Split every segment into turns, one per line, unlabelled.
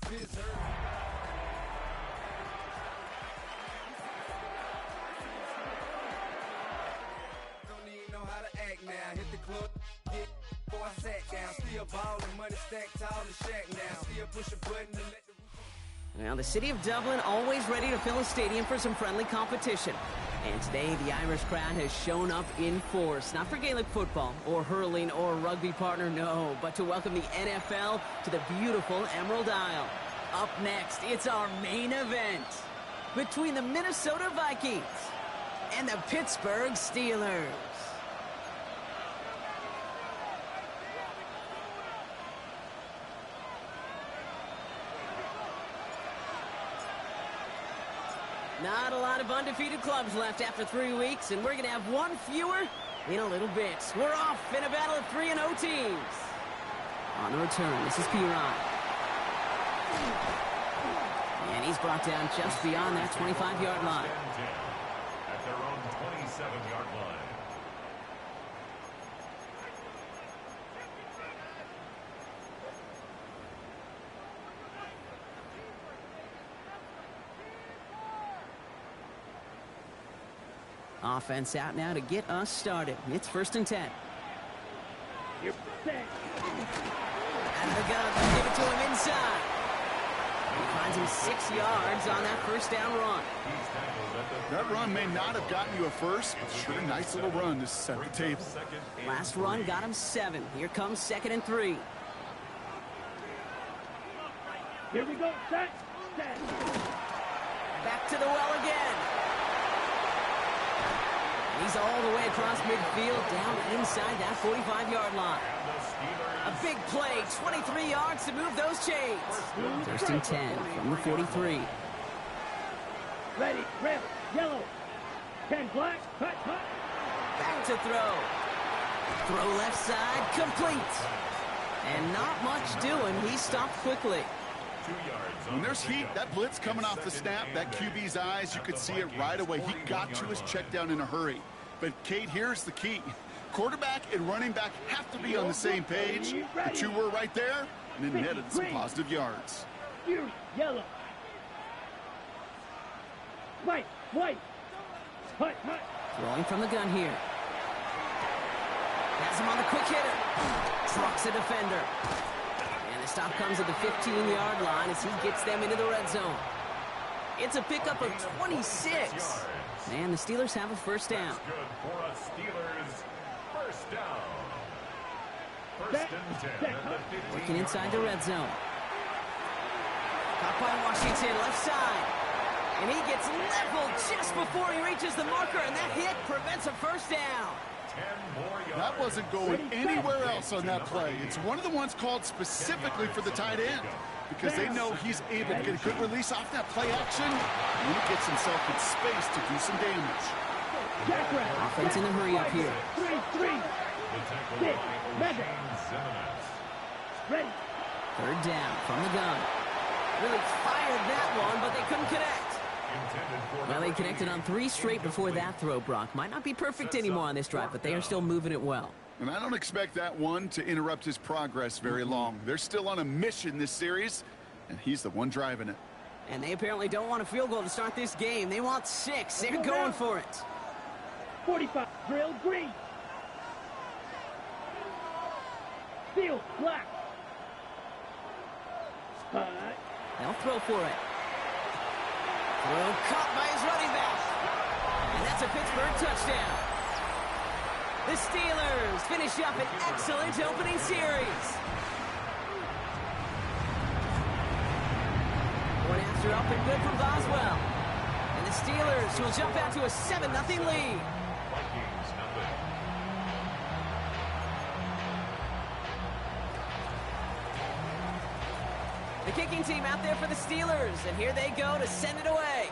Don't even know how to act now. Hit the club, get before I sat down. Still ballin', money stacked tall and shack now. Still push a button to let the
Now, the city of Dublin always ready to fill a stadium for some friendly competition. And today, the Irish crowd has shown up in force. Not for Gaelic football, or hurling, or rugby partner, no. But to welcome the NFL to the beautiful Emerald Isle. Up next, it's our main event. Between the Minnesota Vikings and the Pittsburgh Steelers. Not a lot of undefeated clubs left after 3 weeks, and we're going to have one fewer in a little bit. We're off in a battle of 3-0 teams. On the return, this is Piron. And he's brought down just beyond that 25-yard line.
At their own 27-yard line.
Offense out now to get us started. It's 1st and 10.
You're set.
Out of the gun, they give it to him inside. He finds him 6 yards on that first down run.
That run may not have gotten you a first, but sure, nice little run to set the table.
Last run got him 7. Here comes 2nd and 3.
Here we go. Set. Set.
Back to the well again. He's all the way across midfield, down inside that 45-yard line. A big play, 23 yards to move those chains. 1st and 10 from the 43.
Ready. Red. Yellow. 10 black. Cut. Cut.
Back to throw. Throw left side, complete. And not much doing. He stopped quickly.
When there's heat, that blitz coming off the snap, that QB's eyes, you could see it right away. He got to his check down in a hurry. But, Kate, here's the key. Quarterback and running back have to be on the same page. The two were right there, and it netted some positive yards.
Fury. Yellow. White. White. Cut. Cut.
Throwing from the gun here. Has him on the quick hitter. Trucks a defender. And the stop comes at the 15-yard line as he gets them into the red zone. It's a pickup of 26. And the Steelers have a first down.
That's good for a Steelers first down. 1st and 10 at the 15.
Working inside the red zone. Caught by Washington, left side. And he gets leveled just before he reaches the marker, and that hit prevents a first down.
10 more yards.
That wasn't going anywhere else on that play. It's one of the ones called specifically for the tight end because they know he's able to get a good release off that play action, and he gets himself in space to do some damage.
Offense in a hurry up here.
3-3. Sit. Madden. Ready.
3rd down from the gun. Really fired that one, but they couldn't connect. Well, they connected on 3 straight before that throw, Brock. Might not be perfect anymore on this drive, but they are still moving it well.
And I don't expect that one to interrupt his progress very long. They're still on a mission this series, and he's the one driving it.
And they apparently don't want a field goal to start this game. They want 6. They're going for it.
45. Drill. Green. Field. Black. Cut.
They'll throw for it. Throw caught by his running back. And that's a Pittsburgh touchdown. The Steelers finish up an excellent opening series. One after up and good from Boswell. And the Steelers will jump out to a 7-0 lead.
Vikings nothing.
The kicking team out there for the Steelers, and here they go to send it away.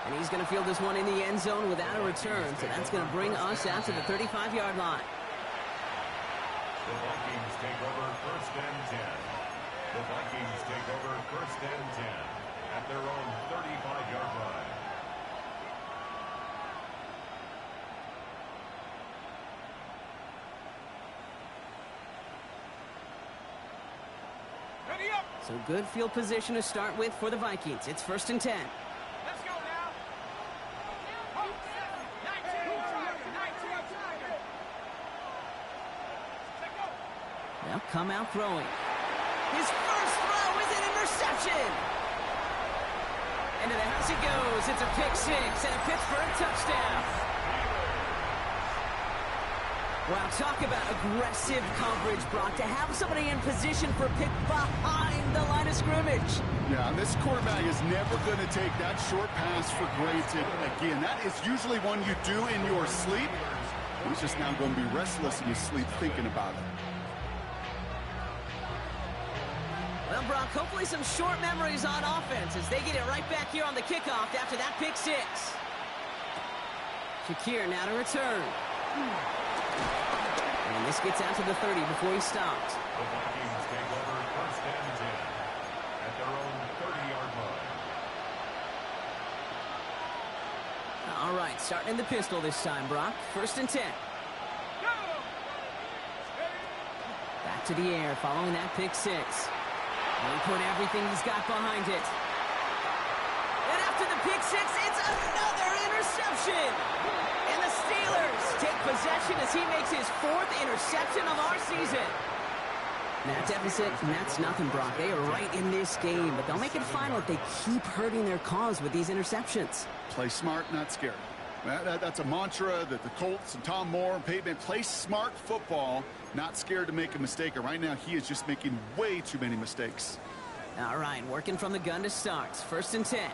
And he's going to field this one in the end zone without a return, so that's going to bring us out to the 35-yard line.
The Vikings take over 1st and 10. The Vikings take over 1st and 10 at their own 35-yard line.
So good field position to start with for the Vikings. It's 1st and 10.
Let's go now.
They'll come out throwing. His first throw is an interception. Into the house he goes. It's a pick six and a Pittsburgh touchdown. Wow, talk about aggressive coverage, Brock. To have somebody in position for a pick behind the line of scrimmage.
Yeah, this quarterback is never going to take that short pass for granted. Again, that is usually one you do in your sleep. He's just now going to be restless in his sleep thinking about it.
Well, Brock, hopefully some short memories on offense as they get it right back here on the kickoff after that pick six. Shakir now to return. And this gets out to the 30 before he stops.
The Vikings take over 1st and 10 at their own 30-yard line.
All right, starting in the pistol this time, Brock. 1st and 10. Back to the air following that pick six. And he put everything he's got behind it. And after the pick six, it's another interception. And the Steelers take possession as he makes his 4th interception of our season. That deficit, and that's nothing, Brock. They are right in this game, but they'll make it final if they keep hurting their cause with these interceptions.
Play smart, not scared. That's a mantra that the Colts and Tom Moore and Peyton play smart football, not scared to make a mistake. And right now, he is just making way too many mistakes.
All right, working from the gun to start. 1st and 10.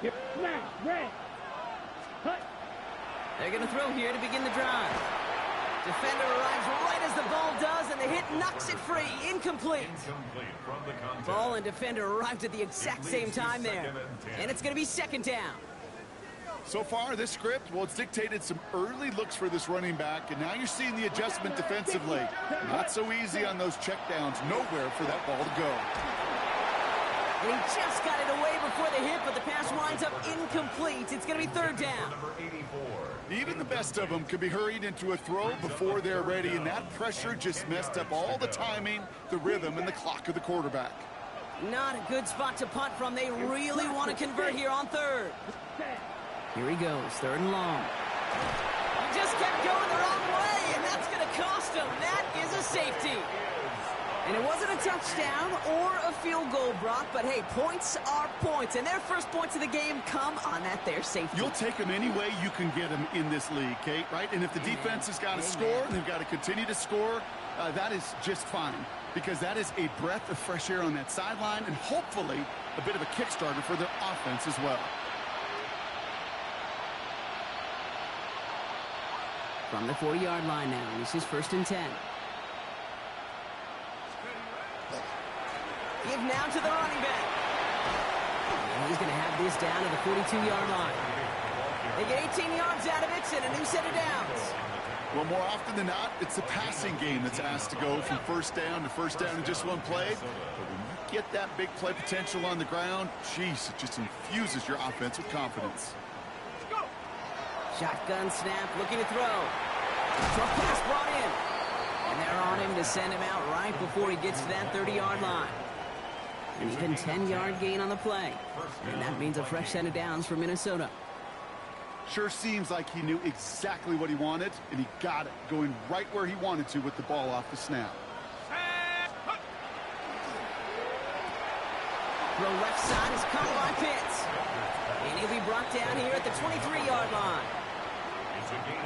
Get smack, red. Cut.
They're going to throw here to begin the drive. Defender arrives right as the ball does, and the hit knocks it free. Incomplete.
Incomplete from the contest.
Ball and defender arrived at the exact same time there. And it's going to be 2nd down.
So far, this script, well, it's dictated some early looks for this running back, and now you're seeing the adjustment defensively. Not so easy on those checkdowns. Nowhere for that ball to go.
And he just got it away before the hit, but the pass winds up incomplete. It's going to be 3rd down.
Number 84.
Even the best of them could be hurried into a throw before they're ready, and that pressure just messed up all the timing, the rhythm, and the clock of the quarterback.
Not a good spot to punt from. They really want to convert here on 3rd. Here he goes, 3rd and long. He just kept going the wrong way, and that's going to cost him. That is a safety. And it wasn't a touchdown or a field goal, Brock, but hey, points are points, and their first points of the game come on that there safety.
You'll take them any way you can get them in this league, Kate, right? And if the defense has got to score and they've got to continue to score, that is just fine, because that is a breath of fresh air on that sideline and hopefully a bit of a kickstarter for their offense as well.
From the 40-yard line now, and this is 1st and 10. Give now to the running back. And he's going to have this down to the 42-yard line. They get 18 yards out of it and a new set of downs.
Well, more often than not, it's the passing game that's asked to go from 1st down to 1st down in just one play. But when you get that big play potential on the ground, geez, it just infuses your offense with confidence.
Shotgun snap, looking to throw. Short pass brought in. And they're on him to send him out right before he gets to that 30-yard line. An even 10-yard gain on the play. And that means a fresh set of downs for Minnesota.
Sure seems like he knew exactly what he wanted, and he got it, going right where he wanted to with the ball off the snap.
Throw left side is caught by Pitts. And he'll be brought down here at the 23-yard line.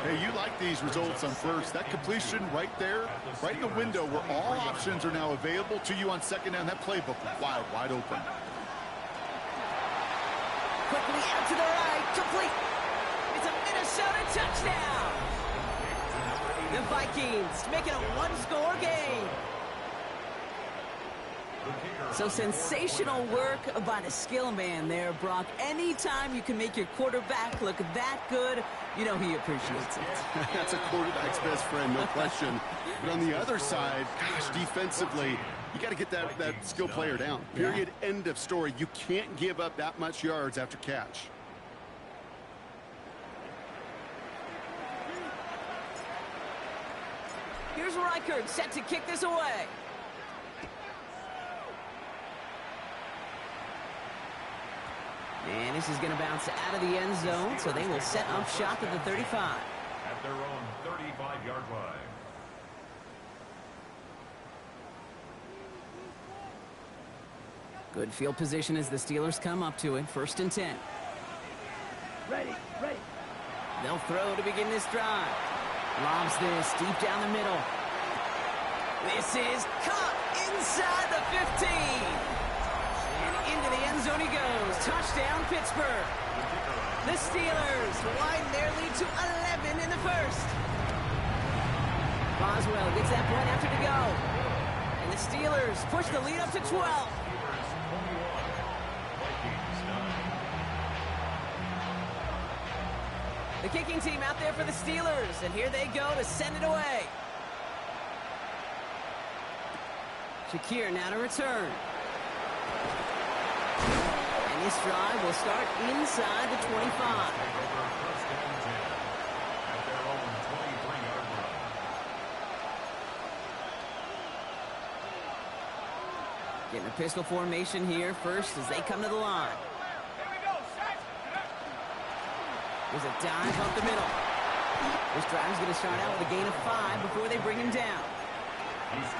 Hey, you like these results on 1st. That completion right there, right in the window where all options are now available to you on 2nd down. That playbook wide open.
Quickly out to the right, complete. It's a Minnesota touchdown. The Vikings making a one-score game. So sensational work by the skill man there, Brock. Anytime you can make your quarterback look that good, you know he appreciates it.
That's a quarterback's best friend, no question. But on the other side, gosh, defensively, you got to get that skill player down. Period, end of story. You can't give up that much yards after catch.
Here's Reichard set to kick this away. And this is going to bounce out of the end zone, so they will set up shop at the 35.
At their own 35-yard line.
Good field position as the Steelers come up to it. 1st and 10.
Ready, ready.
They'll throw to begin this drive. Lobs this deep down the middle. This is caught inside the 15. And into the end zone he goes. Touchdown, Pittsburgh. The Steelers widen their lead to 11 in the 1st. Boswell gets that point after to go. And the Steelers push the lead up to 12. The kicking team out there for the Steelers, and here they go to send it away. Shakir now to return. And this drive will start inside the 25. Getting a pistol formation here first as they come to the line. There's a dive up the middle. This drive's going to start out with a gain of 5 before they bring him down.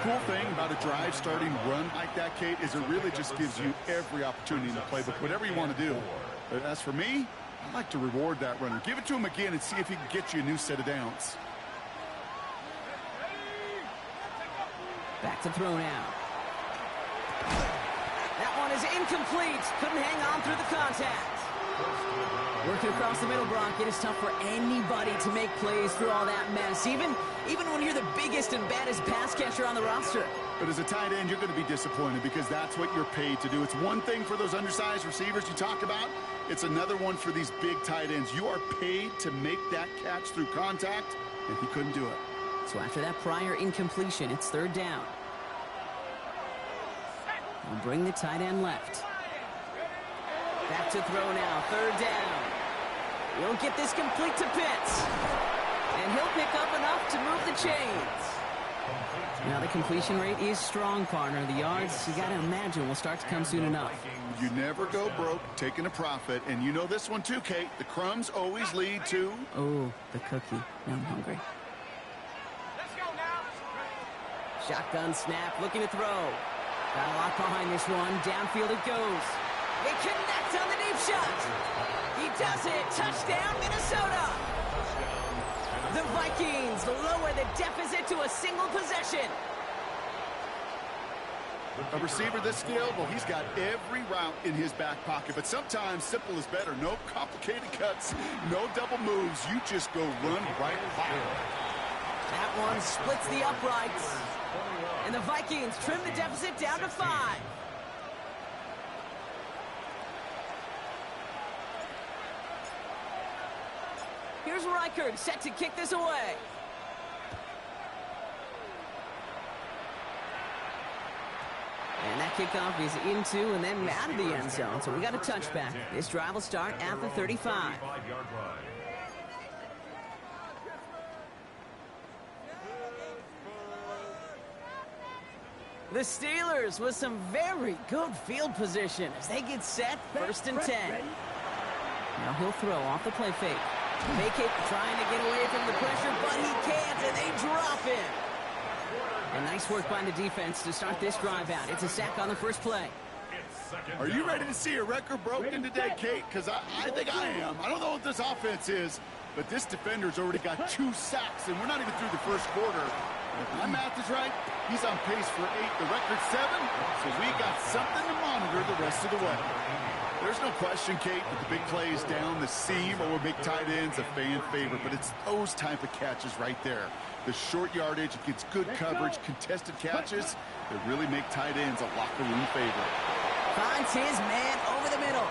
Cool thing about a drive starting run like that, Kate, is it really just gives you every opportunity in the playbook, whatever you want to do. But as for me, I like to reward that runner. Give it to him again and see if he can get you a new set of downs.
Back to throw now. That one is incomplete. Couldn't hang on through the contact. Working across the middle, Brock, it is tough for anybody to make plays through all that mess, even when you're the biggest and baddest pass catcher on the roster.
But as a tight end, you're going to be disappointed because that's what you're paid to do. It's one thing for those undersized receivers you talk about. It's another one for these big tight ends. You are paid to make that catch through contact, and he couldn't do it.
So after that prior incompletion, it's 3rd down. We'll bring the tight end left. Back to throw now, 3rd down. He'll get this complete to Pitts. And he'll pick up enough to move the chains. Now the completion rate is strong, partner. The yards, you got to imagine, will start to come soon enough.
You never go broke taking a profit. And you know this one too, Kate. The crumbs always lead to...
Oh, the cookie. Now I'm hungry.
Let's go now.
Shotgun snap, looking to throw. Got a lot behind this one. Downfield it goes. They connect on the deep shot. He does it. Touchdown, Minnesota. The Vikings lower the deficit to a single possession.
A receiver this skilled, well, he's got every route in his back pocket. But sometimes simple is better. No complicated cuts, no double moves. You just go run right by him.
That one splits the uprights. And the Vikings trim the deficit down to 5. Here's Reichard set to kick this away. And that kickoff is into and then out of the end zone. So we got a touchback. This drive will start at the 35. The Steelers with some very good field position as they get set, 1st and 10. Now he'll throw off the play fake. Vacate trying to get away from the pressure, but he can't, and they drop him. And nice work by the defense to start this drive out. It's a sack on the first play.
Are you ready to see a record broken today, Kate? Because I think I am. I don't know what this offense is, but this defender's already got 2 sacks, and we're not even through the 1st quarter. If my math is right, he's on pace for 8, the record 7, so we got something to monitor the rest of the way. There's no question, Kate, that the big plays down the seam or big tight ends a fan favorite, but it's those type of catches right there. The short yardage, it gets good coverage, contested catches that really make tight ends a locker room favorite.
Finds his man over the middle.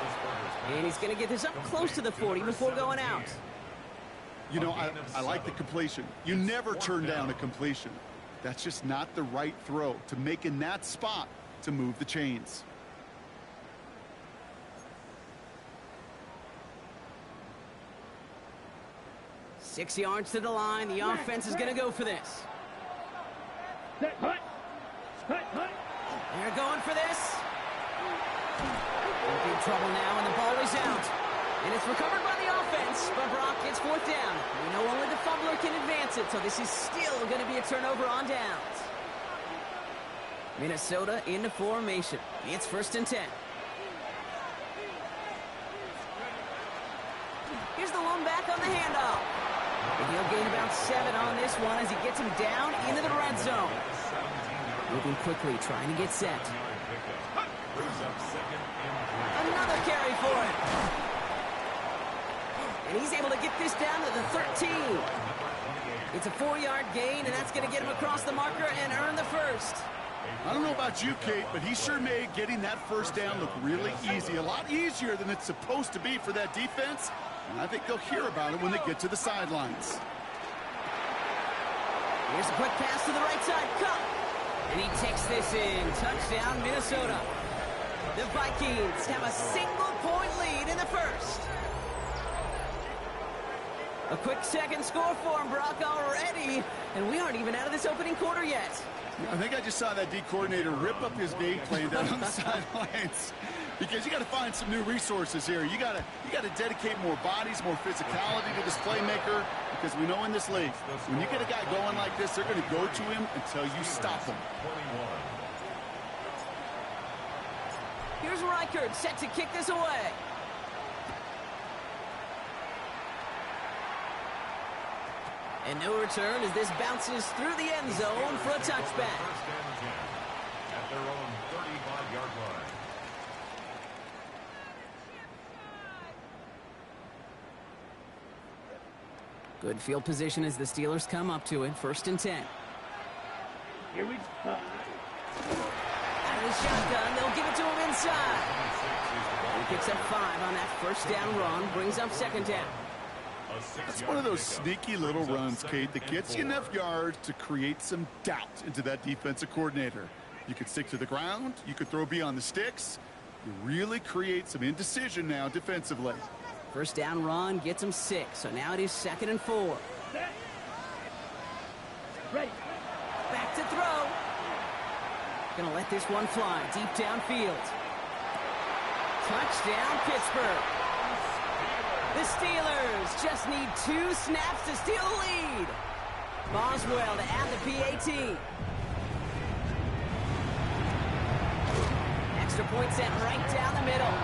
And he's going to get this up close to the 40 before going out.
You know, I like the completion. You never turn down a completion. That's just not the right throw to make in that spot to move the chains.
Six yards to the line. The offense is going to go for this.
Hut.
They're going for this. In big trouble now, and the ball is out. And it's recovered by the offense, but Brock gets fourth down. We know only the fumbler can advance it, so this is still going to be a turnover on downs. Minnesota into formation. It's 1st and 10. Here's the lone back on the handoff. And he'll gain about 7 on this one as he gets him down into the red zone. Moving quickly, trying to get set. Another carry for it. And he's able to get this down to the 13. It's a 4-yard gain, and that's going to get him across the marker and earn the first.
I don't know about you, Kate, but he sure made getting that first down look really easy. A lot easier than it's supposed to be for that defense. And I think they'll hear about it when they get to the sidelines.
Here's a quick pass to the right side. Cup. And he takes this in. Touchdown, Minnesota. The Vikings have a single-point lead in the first. A quick second score for him, Brock, already. And we aren't even out of this opening quarter yet.
I think I just saw that D coordinator rip up his game plan down on the sidelines. Because you got to find some new resources here. You got to dedicate more bodies, more physicality to this playmaker. Because we know in this league, when you get a guy going like this, they're going to go to him until you stop him.
Here's Reichert set to kick this away. And no return as this bounces through the end zone for a touchback.
At their own 35-yard line.
Good field position as the Steelers come up to it. 1st and 10.
Here we go.
Out of the shotgun, they'll give it to him inside. He picks up 5 on that first down run, brings up 2nd down.
That's one of those sneaky little runs, Kate, that gets you enough yards to create some doubt into that defensive coordinator. You could stick to the ground. You could throw beyond the sticks. You really create some indecision now defensively.
First down run gets him 6, so now it is 2nd and 4.
Ready.
Back to throw. Gonna let this one fly deep downfield. Touchdown, Pittsburgh. The Steelers just need 2 snaps to steal the lead. Boswell to add the PAT. Extra point set right down the middle.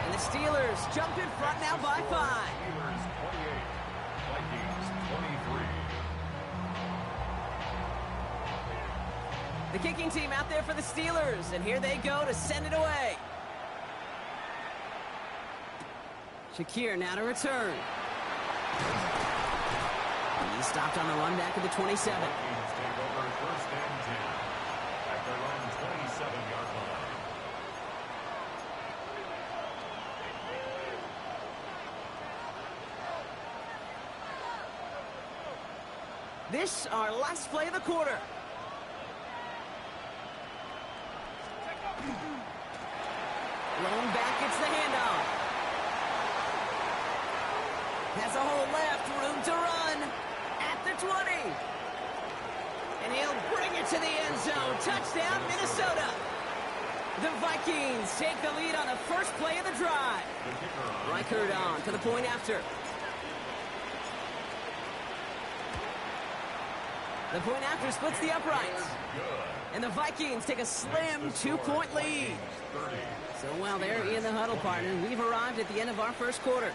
And the Steelers jump in front now by 5.
Steelers 28, Vikings 23.
The kicking team out there for the Steelers, and here they go to send it away. Shakir now to return. He stopped on the run back at the 27.
Vikings take over 1st and 10 at their own 27-yard line.
This our last play of the quarter. Lone back gets the handoff. Has a hole left, room to run at the 20. And he'll bring it to the end zone. Touchdown, Minnesota. The Vikings take the lead on the first play of the drive. Reichert on to the point after. The point after splits the uprights. And the Vikings take a slim 2-point lead. So while they're in the huddle, partner, we've arrived at the end of our first quarter.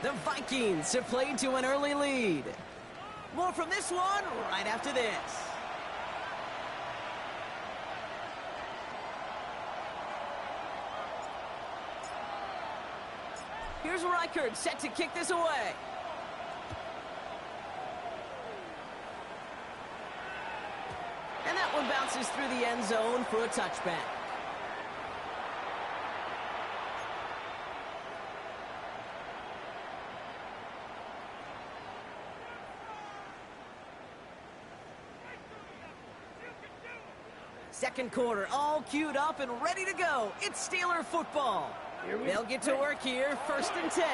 The Vikings have played to an early lead. More from this one right after this. Here's Reichert set to kick this away. And that one bounces through the end zone for a touchback. Second quarter, all queued up and ready to go. It's Steeler football. They'll get to work here, 1st and 10.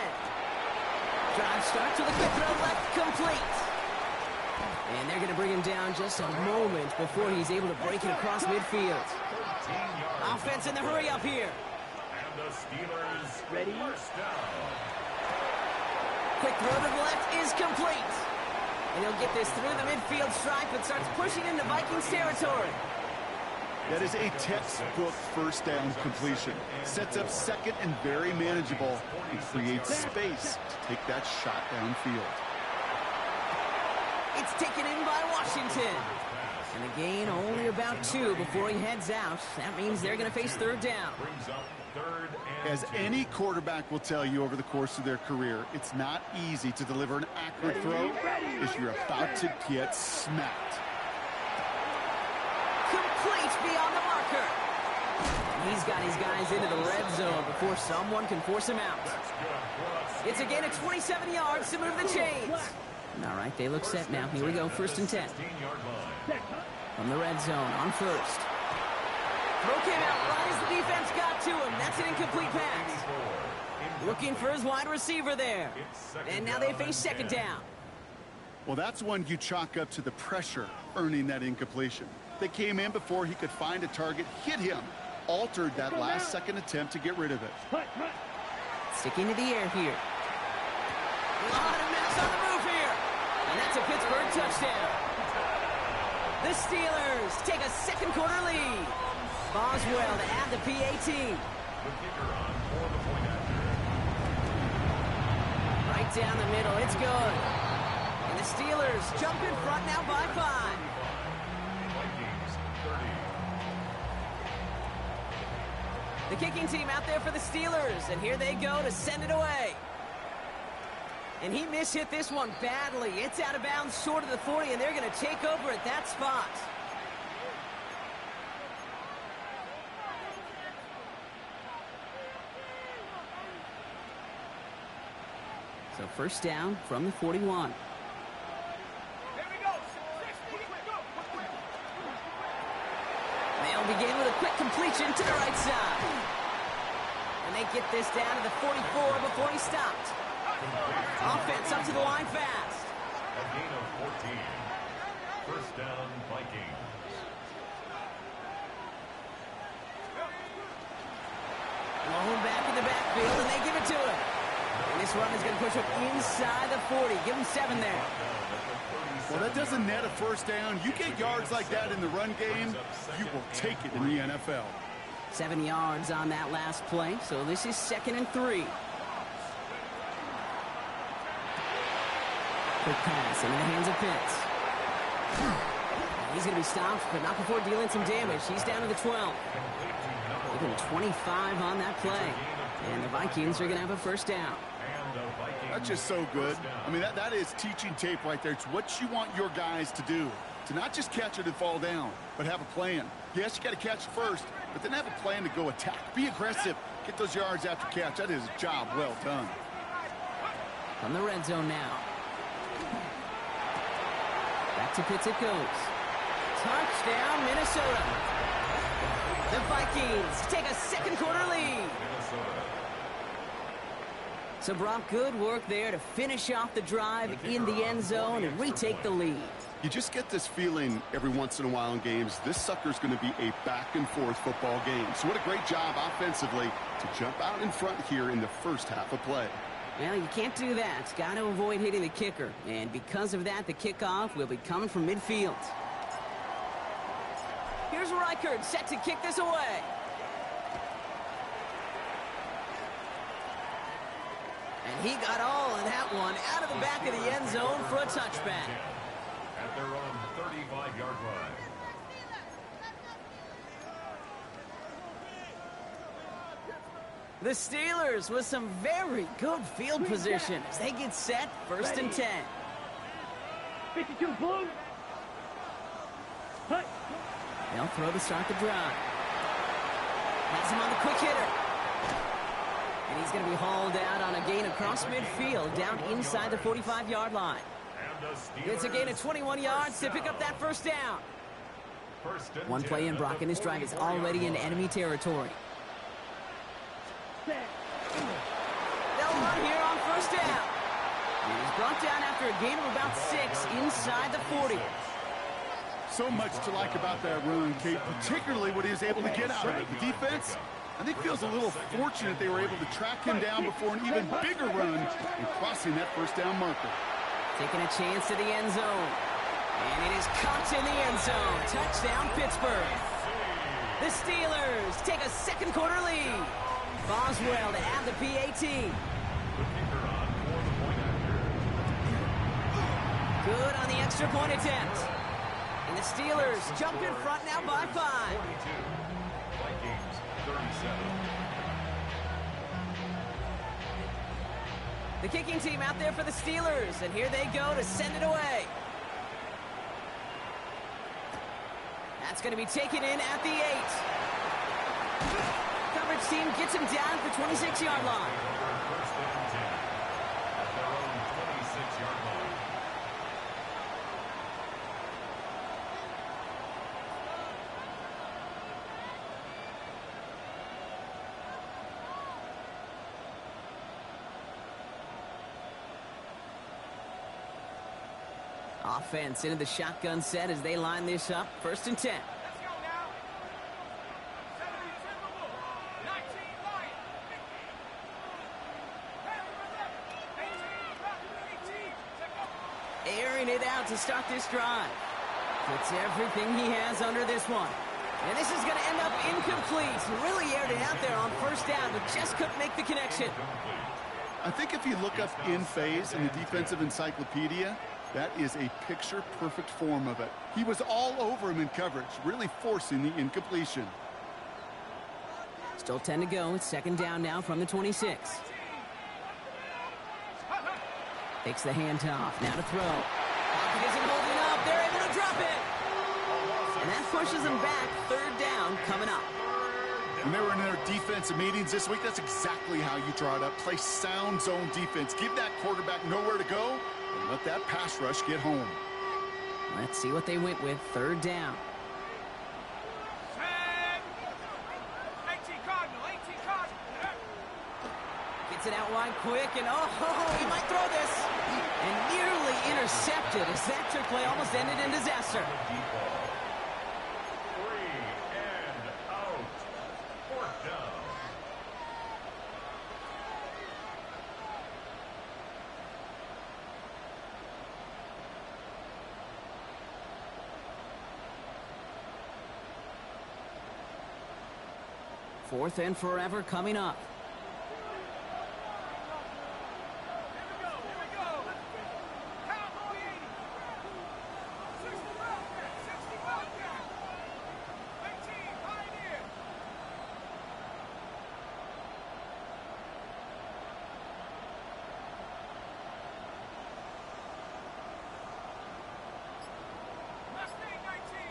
Drive starts with a quick throw left, complete. And they're going to bring him down just a moment before he's able to break it across midfield. Offense in the hurry up here.
the Steelers
Ready?
first down.
Quick throw to the left is complete. And he'll get this through the midfield stripe and starts pushing into Vikings territory.
That is a textbook first down completion. Sets up second and very manageable and creates space to take that shot downfield.
It's taken in by Washington. And the gain only about 2 before he heads out. That means they're going to face third down.
Brings up third and
As
2.
any quarterback will tell you over the course of their career, it's not easy to deliver an accurate throw as you're about to get smacked.
Complete beyond the marker. And he's got his guys into the red zone before someone can force him out.
That's good for us.
It's a gain of 27 yards to move the chains. All right, they look set now. Here we go, first and 10.
16-yard line.
From the red zone on first. Throw came out right as the defense got to him. That's an incomplete pass. Looking for his wide receiver there. And now they face second down.
Well, that's one you chalk up to the pressure earning that incompletion. They came in before he could find a target, hit him, altered that last second attempt to get rid of it.
Sticking to the air here. A lot of mess on the move here. And that's a Pittsburgh touchdown. The Steelers take a second quarter lead. Boswell to add the PAT.
The kicker on for the point after.
Right down the middle, it's good. And the Steelers jump in front now by 5.
Vikings 30.
The kicking team out there for the Steelers, and here they go to send it away. And he mishit this one badly. It's out of bounds short of the 40, and they're going to take over at that spot. So first down from the 41. They'll begin with a quick completion to the right side. And they get this down to the 44 before he stopped. Offense up to the line fast.
A gain of 14. First down, Vikings.
Blown back in the backfield, and they give it to him. And this run is going to push him inside the 40. Give him 7 there.
Well, that doesn't net a first down. You get yards like that in the run game, you will take it in the NFL.
7 yards on that last play, so this is 2nd and 3. Quick pass into the hands of Pitts. He's going to be stopped, but not before dealing some damage. He's down to the 12. Even 25 on that play. And the Vikings are going to have a first down.
That's just so good. I mean, that is teaching tape right there. It's what you want your guys to do. To not just catch it and fall down, but have a plan. Yes, you got to catch first, but then have a plan to go attack. Be aggressive. Get those yards after catch. That is a job well done.
From the red zone now. Back to Pitts it goes. Touchdown, Minnesota. The Vikings take a second quarter lead. So, Brock, good work there to finish off the drive in the end zone and retake the lead.
You just get this feeling every once in a while in games, this sucker's going to be a back-and-forth football game. So what a great job offensively to jump out in front here in the first half of play.
Well, you can't do that. Got to avoid hitting the kicker. And because of that, the kickoff will be coming from midfield. Here's Reichard set to kick this away. And he got all of that one out of the back of the end zone for a touchback.
At their own 35-yard line.
The Steelers with some very good field position as they get set, 1st and 10.
52 blue. Hut.
They'll throw to start the drive. Has him on the quick hitter. And he's going to be hauled out on a gain across midfield down inside the 45-yard line. It's a gain of 21 yards to pick up that first down. One play in, Brock, and his drive is already in enemy territory. They'll run here on first down. He's brought down after a gain of about 6 inside the 40.
So much to like about that run, Kate, particularly what he was able to get out of it. The defense, I think feels a little fortunate they were able to track him down before an even bigger run and crossing that first down marker.
Taking a chance to the end zone. And it is caught in the end zone. Touchdown, Pittsburgh. The Steelers take a second quarter lead. Boswell to add the PAT. Good on the extra point attempt. And the Steelers jump in front now by 5.
Vikings 37.
The kicking team out there for the Steelers, and here they go to send it away. That's going to be taken in at the 8. Coverage team gets him down at the 26-yard line.
First and 10 at their own 26-yard line.
Offense into the shotgun set as they line this up. First and 10.
Let's go now. 17 Timberwolves. 19 Lions. 18.
Airing it out to start this drive. Gets everything he has under this one. And this is going to end up incomplete. Really aired it out there on first down, but just couldn't make the connection.
I think if you look up in phase in the defensive encyclopedia, that is a picture-perfect form of it. He was all over him in coverage, really forcing the incompletion.
Still 10 to go. It's second down now from the 26. Takes the handoff. Now to throw. Pocket isn't holding up. They're able to drop it. And that pushes them back. Third down coming up.
When they were in their defensive meetings this week, that's exactly how you draw it up. Play sound zone defense. Give that quarterback nowhere to go. And let that pass rush get home.
Let's see what they went with. Third down.
18 Cardinal.
Gets it out wide quick, and he might throw this. And nearly intercepted as that trick play almost ended in disaster.
3 and out. Fourth down.
Fourth and forever coming up.
Here we go. Cowboy 80. 60 Wildcat. 18 Pioneer. Mustang 19.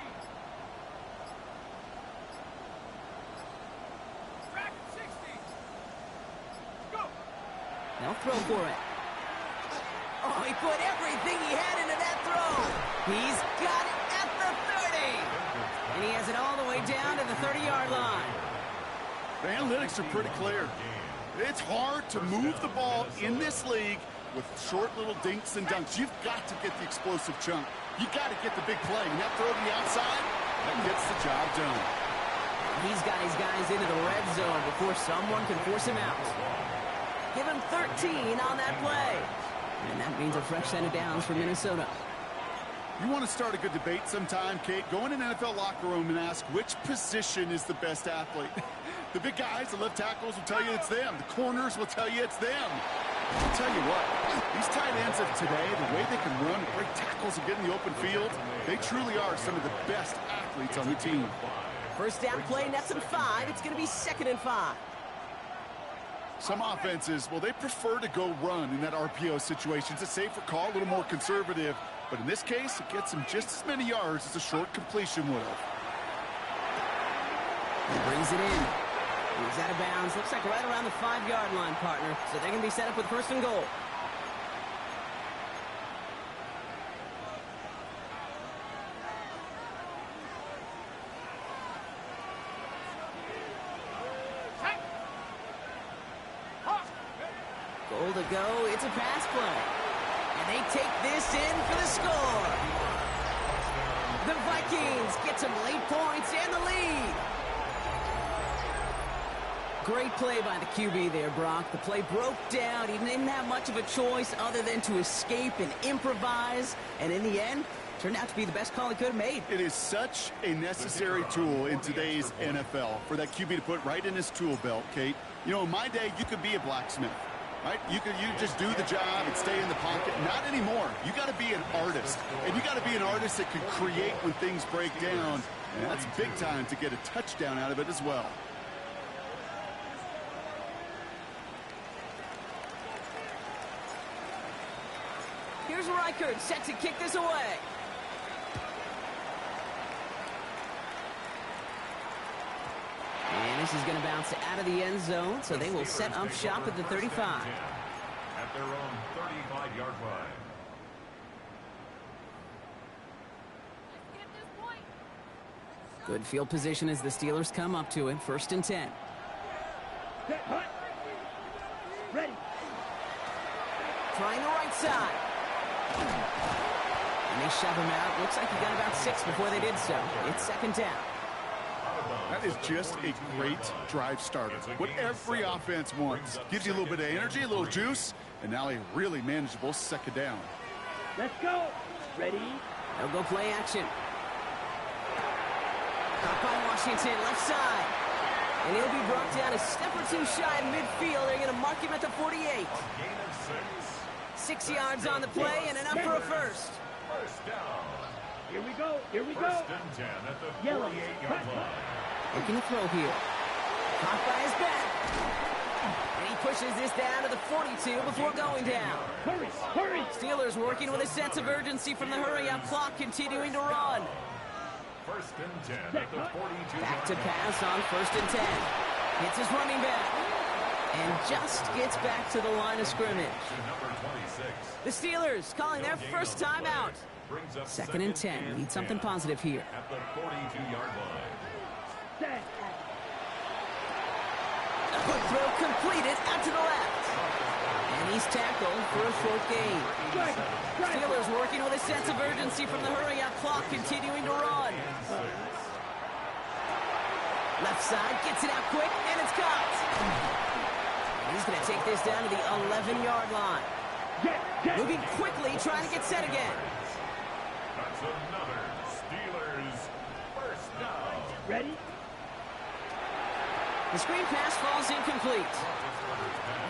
Dragon 60. Go.
They'll throw for it. Oh, he put everything he had into that throw. He's got it at the 30. And he has it all the way down to the 30-yard line.
The analytics are pretty clear. It's hard to move the ball in this league with short little dinks and dunks. You've got to get the explosive chunk. You got to get the big play. And that throw to the outside, that gets the job done.
He's got his guys into the red zone before someone can force him out. Give him 13 on that play. And that means a fresh set of downs for Minnesota.
You want to start a good debate sometime, Kate? Go in an NFL locker room and ask which position is the best athlete. The big guys, the left tackles will tell you it's them. The corners will tell you it's them. I'll tell you what, these tight ends of today, the way they can run, break tackles and get in the open field, they truly are some of the best athletes on the team.
First down play, nets him 5. It's going to be 2nd and 5.
Some offenses, well, they prefer to go run in that RPO situation. It's a safer call, a little more conservative. But in this case, it gets him just as many yards as a short completion would have.
He brings it in. He's out of bounds. Looks like right around the 5-yard line, partner. So they're going to be set up with first and goal. Goal to go. It's a pass play. And they take this in for the score. The Vikings get some late points and the lead. Great play by the QB there, Brock. The play broke down. He didn't have much of a choice other than to escape and improvise. And in the end, turned out to be the best call he could have made.
It is such a necessary tool in today's NFL for that QB to put right in his tool belt, Kate. You know, in my day, you could be a blacksmith, right? You just do the job and stay in the pocket. Not anymore. You got to be an artist. And you got to be an artist that can create when things break down. And that's big time to get a touchdown out of it as well.
Here's Reichert, set to kick this away. And this is going to bounce out of the end zone, so they will set up shop at the 35.
At their own 35-yard line.
Good field position as the Steelers come up to it. 1st and 10.
Ready.
Trying the right side. And they shove him out. Looks like he got about 6 before they did so. It's 2nd down.
That is just a great drive starter. What every offense wants. Gives you a little bit of energy, a little juice, and now a really manageable 2nd down.
Let's go. Ready.
They'll go play action. Caught by Washington, left side. And he'll be brought down a step or 2 shy of midfield. They're going to mark him at the 48.
Gain of 6.
6 yards on the play and enough for a first.
First down.
Here we go. Here we go.
1st and 10 at the 48-yard line.
Looking to throw here. Caught by his back. And he pushes this down to the 42 before going down.
Hurry. Hurry.
Steelers working with a sense of urgency from the hurry-up clock, continuing to run.
1st and 10 at the 42.
Back to pass on 1st and 10. Hits his running back. And just gets back to the line of scrimmage.
Number 26.
The Steelers calling their first time out. 2nd and 10. Need something positive here.
At the 42-yard line.
A quick throw completed out to the left. And he's tackled for a short gain. Steelers working with a sense of urgency from the hurry-up clock, continuing to run. Left side, gets it out quick, and it's caught. He's going to take this down to the 11-yard line. Moving quickly, trying to get set again.
That's another Steelers first down.
Ready.
The screen pass falls incomplete.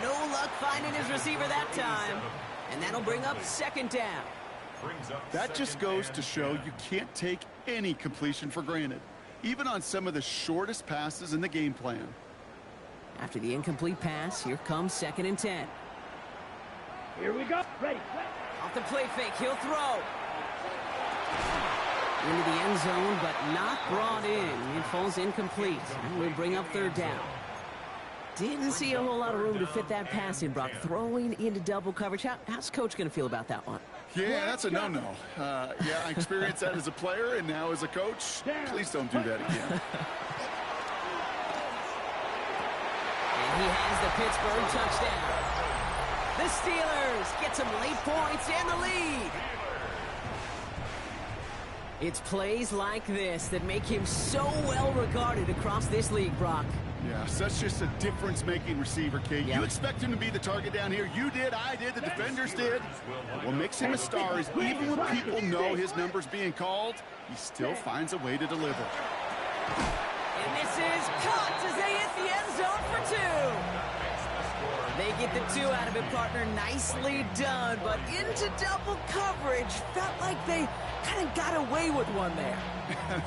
No luck finding his receiver that time. And that'll bring up 2nd down.
That just goes to show you can't take any completion for granted, even on some of the shortest passes in the game plan.
After the incomplete pass, here comes 2nd and 10.
Here we go. Ready.
Off the play fake, he'll throw. Into the end zone, but not brought in. It falls incomplete. And we'll bring up 3rd down. Didn't see a whole lot of room to fit that pass in, Brock. Throwing into double coverage. How's Coach going to feel about that one?
Yeah, that's a no-no. Yeah, I experienced that as a player and now as a coach. Please don't do that again.
And he has the Pittsburgh touchdown. The Steelers get some late points and the lead. It's plays like this that make him so well regarded across this league, Brock.
Yeah, such just a difference-making receiver, Kate.
Yeah.
You expect him to be the target down here. You did, I did, the defenders did. What makes him a star is even when people know his number's being called, he still finds a way to deliver.
And this is caught as they hit the end zone for 2. They get the 2 out of it, partner. Nicely done, but into double coverage. Felt like they kind of got away with one there.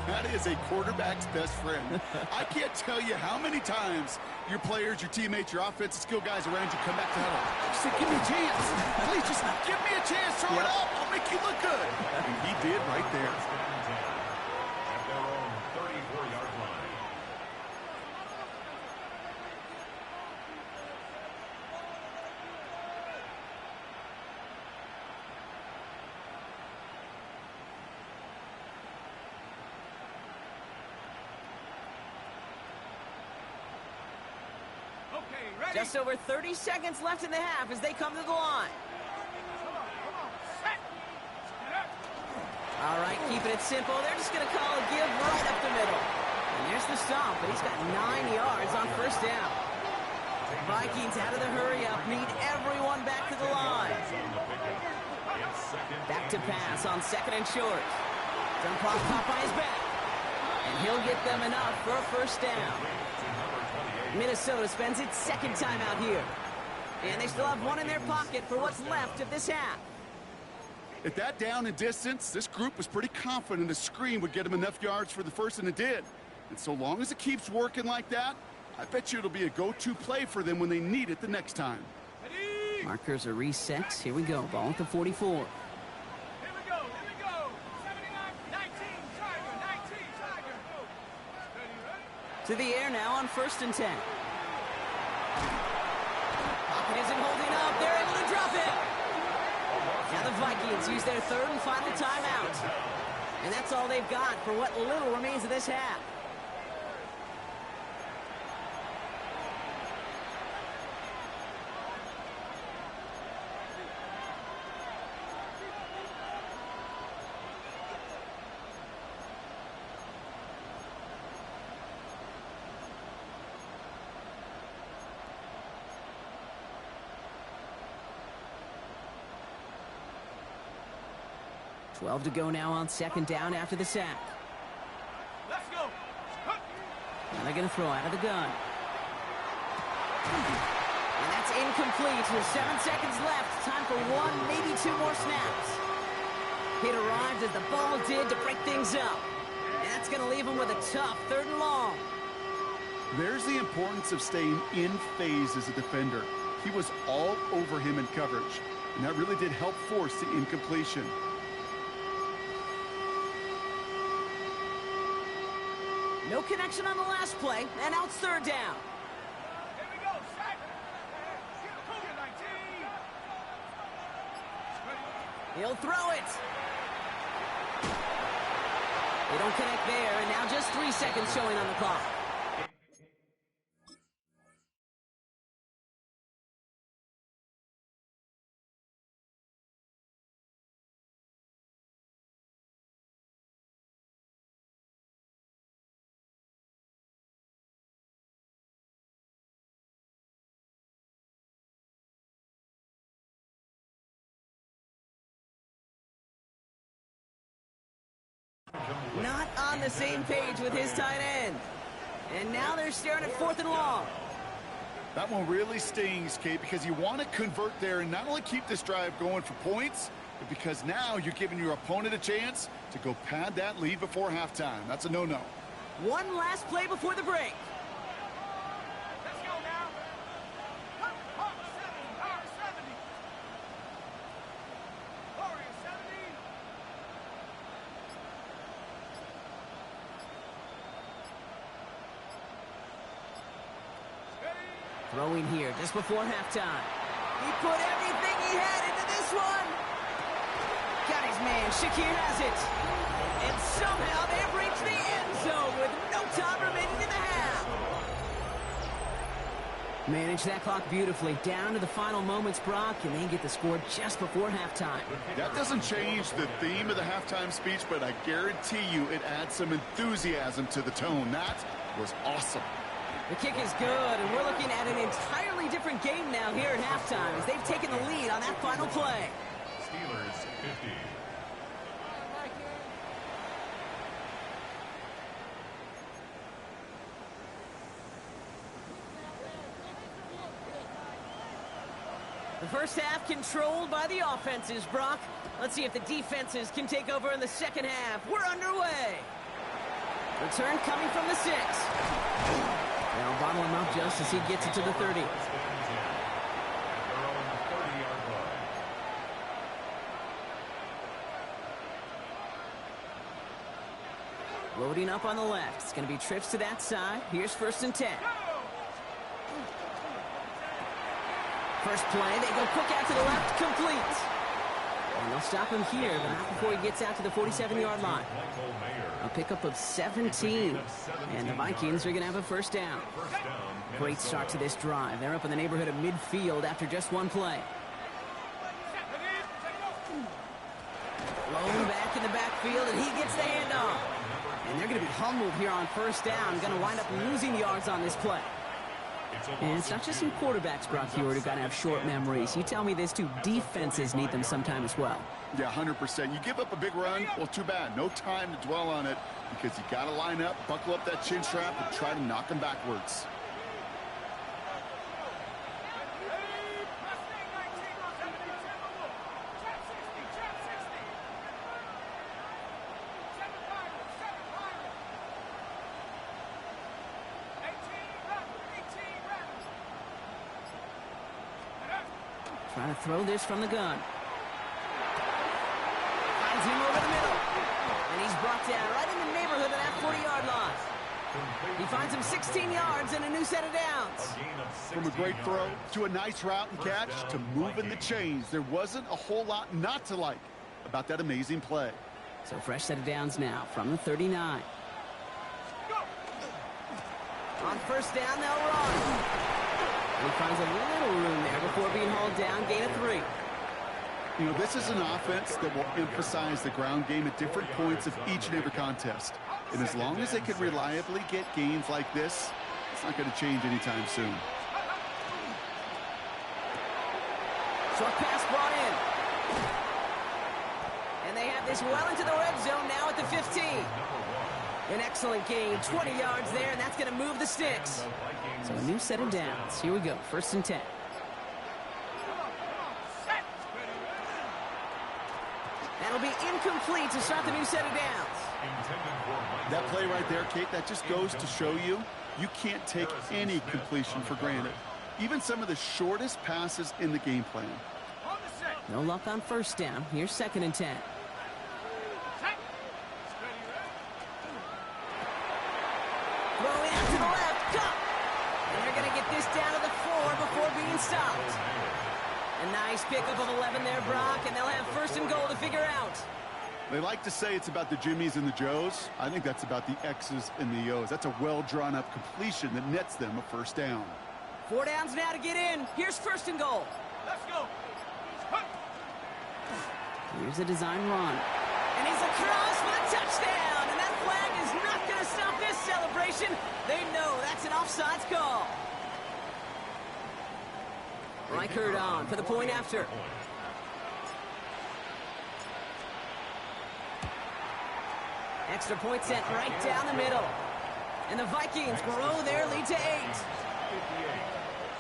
That is a quarterback's best friend. I can't tell you how many times your players, your teammates, your offensive skill guys around you come back to huddle. Just say, give me a chance. Please, just give me a chance. Throw it up. I'll make you look good. And he did right there.
At their own 34-yard line.
Okay, ready?
Just over 30 seconds left in the half as they come to the line.
Come on. Set. Get up.
All right, keeping it simple. They're just going to call a give right up the middle. And there's the stop, but he's got 9 yards on 1st down. Vikings out of the hurry-up, need everyone back to the line. Back to pass on 2nd and short. Dump off caught by his back. And he'll get them enough for a first down. Minnesota spends its 2nd time out here. And they still have one in their pocket for what's left of this half.
At that down and distance, this group was pretty confident a screen would get them enough yards for the first, and it did. And so long as it keeps working like that, I bet you it'll be a go-to play for them when they need it the next time.
Markers are reset. Here we go. Ball at the 44.
Here we go. 79, 19, Tiger, 19, Tiger.
To the air now on 1st and 10. Pocket isn't holding up. They're able to drop it. Now the Vikings use their 3rd and final timeout. And that's all they've got for what little remains of this half. Twelve to go now on 2nd down after the sack.
Let's go.
Now they're going to throw out of the gun. And that's incomplete with 7 seconds left. Time for 1, maybe 2 more snaps. It arrived as the ball did to break things up. And that's going to leave him with a tough 3rd and long.
There's the importance of staying in phase as a defender. He was all over him in coverage, and that really did help force the incompletion.
No connection on the last play, and now it's 3rd down.
Here we go, sack. Cougar 19.
He'll throw it. They don't connect there, and now just 3 seconds showing on the clock. Not on the same page with his tight end. And now they're staring at 4th and long.
That one really stings, Kate, because you want to convert there and not only keep this drive going for points, but because now you're giving your opponent a chance to go pad that lead before halftime. That's a no-no.
One last play before the break.
Let's go now. Hawk 70, Hawk 70. Warrior 70.
Throwing here just before halftime. He put everything he had into this one. Got his man. Shakir has it. And somehow they've reached the end zone with no time remaining in the half. Manage that clock beautifully. Down to the final moments, Brock, and they get the score just before halftime.
That doesn't change the theme of the halftime speech, but I guarantee you it adds some enthusiasm to the tone. That was awesome.
The kick is good, and we're looking at an entirely different game now here at halftime as they've taken the lead on that final play.
Steelers 50.
The first half controlled by the offenses, Brock. Let's see if the defenses can take over in the second half. We're underway. Return coming from the 6. They'll bottle him up just as he gets it to the 30. Loading up on the left. It's going to be trips to that side. Here's 1st and 10. First play, they go quick out to the left, complete. And they'll stop him here, but not before he gets out to the 47-yard line. A pickup of 17. And the Vikings are going to have a first down. Great start to this drive. They're up in the neighborhood of midfield after just one play. Blown back in the backfield, and he gets the handoff. And they're going to be humbled here on first down. Going to wind up losing yards on this play. And it's not just some quarterbacks, Brock Hewitt, who got to have short memories. You tell me this too, defenses need them sometime as well.
Yeah, 100%. You give up a big run, well, too bad. No time to dwell on it because you got to line up, buckle up that chin strap, and try to knock them backwards.
Trying to throw this from the gun. Finds him over the middle. And he's brought down right in the neighborhood of that 40-yard line. He finds him 16 yards and a new set of downs.
From a great throw to a nice route and catch to moving the chains, there wasn't a whole lot not to like about that amazing play.
So fresh set of downs now from the 39. On first down, they'll run. And he finds a little room there before being hauled down, gain of 3.
You know, this is an offense that will emphasize the ground game at different points of each and every contest. And as long as they can reliably get gains like this, it's not going to change anytime soon.
Short pass brought in. And they have this well into the red zone now at the 15. An excellent gain, 20 yards there, and that's going to move the sticks. So a new set of downs. Here we go, 1st and 10. That'll be incomplete to start the new set of downs.
That play right there, Kate, that just goes to show you can't take any completion for granted. Even some of the shortest passes in the game plan.
No luck on first down. Here's 2nd and 10. Throwing out to the left, cut! And they're going to get this down to the 4 before being stopped. A nice pickup of 11 there, Brock, and they'll have 1st and goal to figure out.
They like to say it's about the Jimmies and the Joes. I think that's about the X's and the O's. That's a well-drawn-up completion that nets them a 1st down.
4 downs now to get in. Here's 1st and goal.
Let's go.
Here's a design run. And he's across for the touchdown. And that flag is not going to stop this celebration. They know that's an offsides call. Reichert on for the point after. Extra point sent right down the middle. And the Vikings grow their lead to 8.
58.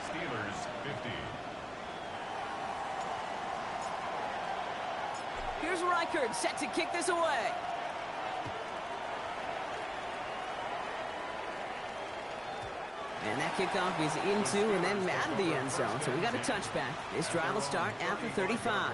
Steelers 50.
Here's Reichert set to kick this away. And that kickoff is into and then out of the end zone. So we got a touchback. This drive will start after 35.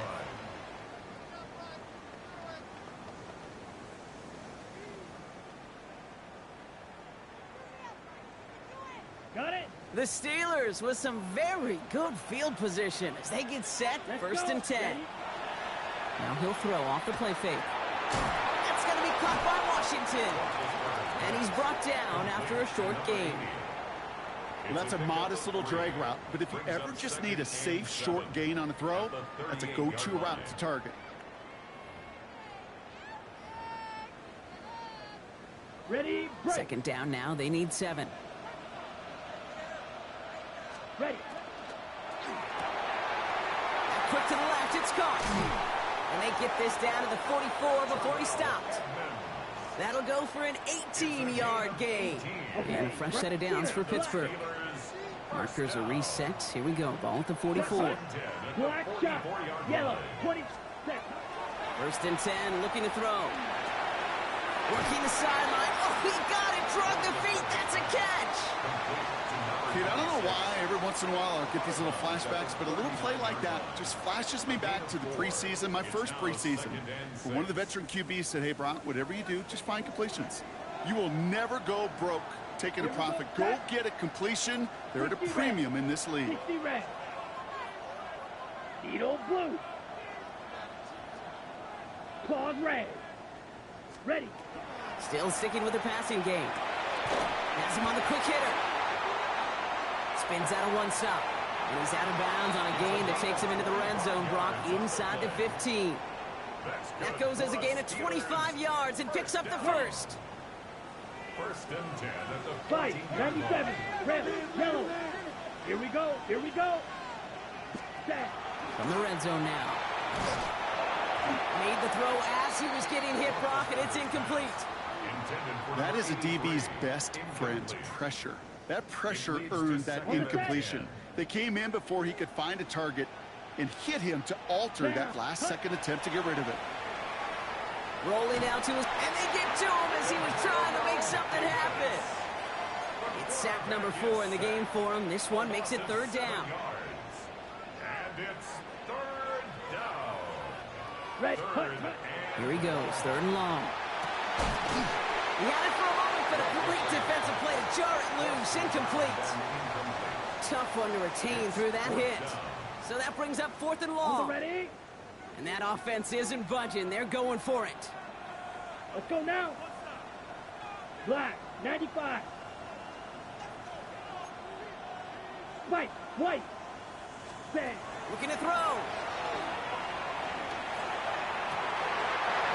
Got it.
The Steelers with some very good field position as they get set.
Let's
1st
go.
and 10.
Ready?
Now he'll throw off the play fake. That's going to be caught by Washington. And he's brought down after a short gain.
Well, that's a modest little drag route, but if you ever just need a safe short gain on a throw, that's a go-to route to target.
Ready, break.
2nd down now. They need 7.
Ready.
Quick to the left. It's caught. And they get this down to the 44 before he stopped. That'll go for an 18-yard gain. And a fresh set of downs for Pittsburgh. Markers are reset. Here we go. Ball at the 44.
Black shot. Yellow. 20 seconds.
1st and 10. Looking to throw. Working the sideline. Oh, he got it. Drug the feet. That's a catch.
Kid, I don't know why every once in a while I'll get these little flashbacks, but a little play like that just flashes me back to the preseason, my first preseason. Where one of the veteran QBs said, hey, Brock, whatever you do, just find completions. You will never go broke taking a profit. Go get a completion. They're at a premium in this league.
60 red. Needle blue. Claws red. Ready.
Still sticking with the passing game. Has him on the quick hitter. Spins out of one stop. And he's out of bounds on a gain that takes him into the red zone, Brock, inside the 15. That goes as a gain of 25 yards and picks up the 1st.
1st and 10 at the
Fight. 97. Red. Yellow. Here we go. Here we go. Set.
From the red zone now. Made the throw as he was getting hit, Brock, and it's incomplete.
That is a DB's best friend, pressure. That pressure earned that incompletion. They came in before he could find a target and hit him to alter that last-second attempt to get rid of it.
Rolling out to his, and they get to him as he was trying to make something happen. It's sack number 4 in the game for him. This one makes it 3rd down.
And it's 3rd down.
Red, cut.
Here he goes, 3rd and long. He had it for a moment, but a great defensive play to jar it loose. Incomplete. Tough one to retain through that hit. So that brings up 4th and long.
Ready?
And that offense isn't budging. They're going for it.
Let's go now. Black, 95. White. Set.
Looking to throw.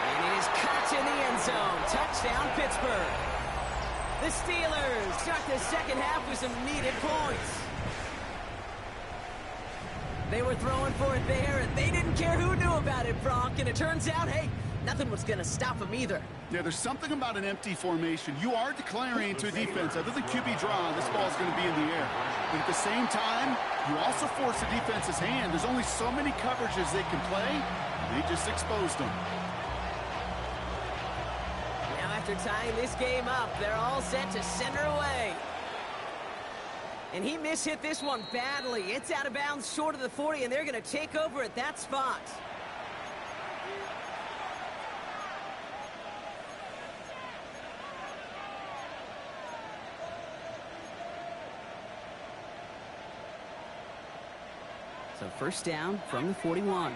And it is caught in the end zone. Touchdown, Pittsburgh. The Steelers start the second half with some needed points. They were throwing for it there, and they didn't care who knew about it, Brock. And it turns out, hey, nothing was going to stop them either.
Yeah, there's something about an empty formation. You are declaring to a defense, other than QB draw, this ball's going to be in the air. But at the same time, you also force the defense's hand. There's only so many coverages they can play. They just exposed them.
Now after tying this game up, they're all set to send her away. And he mishit this one badly. It's out of bounds short of the 40, and they're going to take over at that spot. So 1st down from the 41.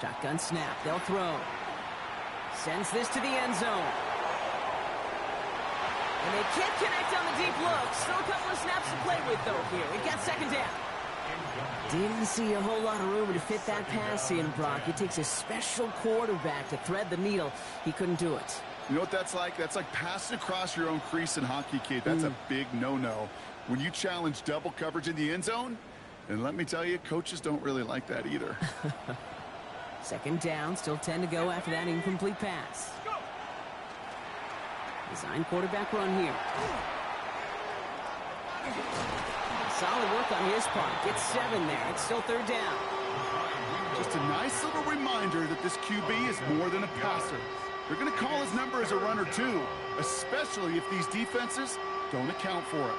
Shotgun snap. They'll throw. Sends this to the end zone. And they can't connect on the deep look. Still a couple of snaps to play with, though, here. We've got 2nd down. Didn't see a whole lot of room to fit that pass in, Brock. It takes a special quarterback to thread the needle. He couldn't do it.
You know what that's like? That's like passing across your own crease in hockey, kid. That's a big no-no. When you challenge double coverage in the end zone, and let me tell you, coaches don't really like that either.
2nd down, still 10 to go after that incomplete pass. Design quarterback run here. Solid work on his part. Gets 7 there. It's still 3rd down.
Just a nice little reminder that this QB is more than a passer. They're going to call his number as a runner too, especially if these defenses don't account for it.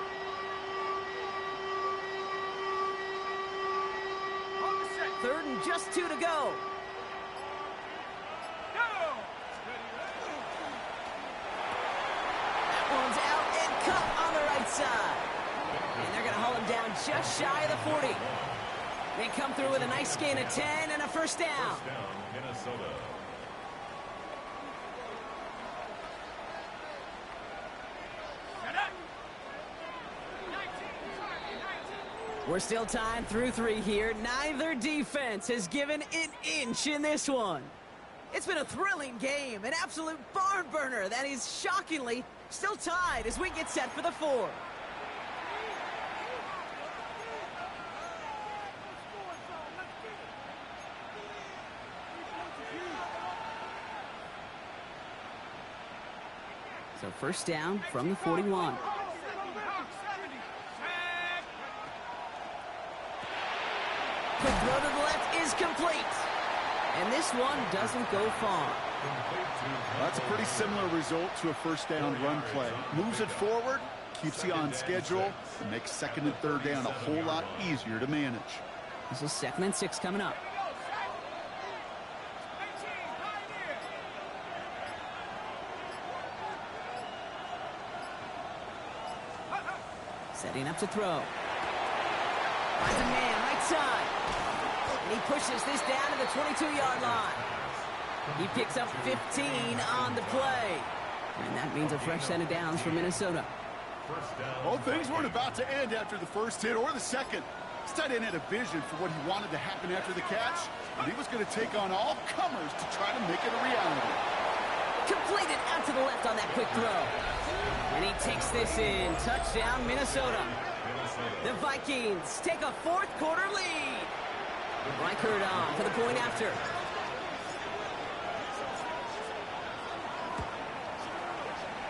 Third and just 2 to go. One's out and cut on the right side. And they're going to haul him down just shy of the 40. They come through with a nice gain of 10 and a 1st down.
1st down, Minnesota.
We're still tied through 3 here. Neither defense has given an inch in this one. It's been a thrilling game, an absolute barn burner that is shockingly still tied as we get set for the 4th. So 1st down from the 41. Quick throw to the left is complete. And this one doesn't go far.
That's a pretty similar result to a 1st down run play. Moves it forward, keeps you on schedule, and makes 2nd and 3rd down a whole lot easier to manage.
This is 2nd and 6 coming up. Setting up to throw. Finds a man, right side. And he pushes this down to the 22-yard line. He picks up 15 on the play. And that means a fresh set of downs for Minnesota.
Well, things weren't about to end after the 1st hit or the 2nd. This tight end had a vision for what he wanted to happen after the catch, and he was going to take on all comers to try to make it a reality.
Completed out to the left on that quick throw. And he takes this in. Touchdown, Minnesota. The Vikings take a fourth quarter lead. Reichert on for the point after.